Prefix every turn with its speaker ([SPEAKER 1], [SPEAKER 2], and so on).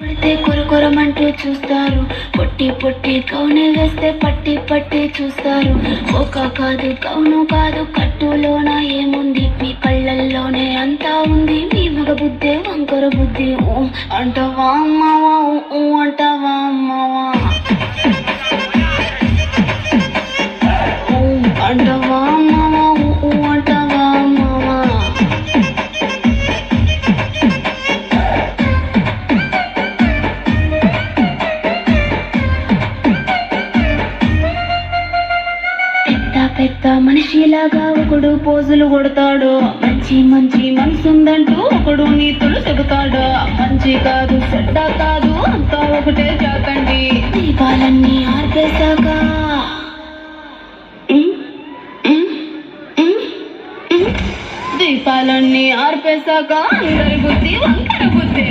[SPEAKER 1] పడితే కొరకొరమంటూ చూస్తారు, పొట్టి పొట్టి కౌను వేస్తే పట్టి పట్టి చూస్తారు. ఒక కాదు కౌను కాదు కట్టులోన ఏముంది, మీ కళ్ళల్లోనే అంతా ఉంది. మీ మగ బుద్ధే వంకర బుద్ధి. ఊ అంటవా అమ్మవా, ఊ అంటవా అమ్మవా, ఊ అంటవా అమ్మవా, ఊ అంటవా అమ్మవా. పెద్ద మనిషిలాగా ఒకడు పోజులు కొడతాడు, మంచి మంచి మనసుందంటూ ఒకడు నీతులు చెబుతాడు. మంచి కాదు చెడ్డ కాదు అంతా ఒకటే జాకండి. దీపాలన్నీ ఆర్పేశాక దీపాలన్నీ ఆర్పేశాక అందరి బుద్ధి వంకర బుద్ధి.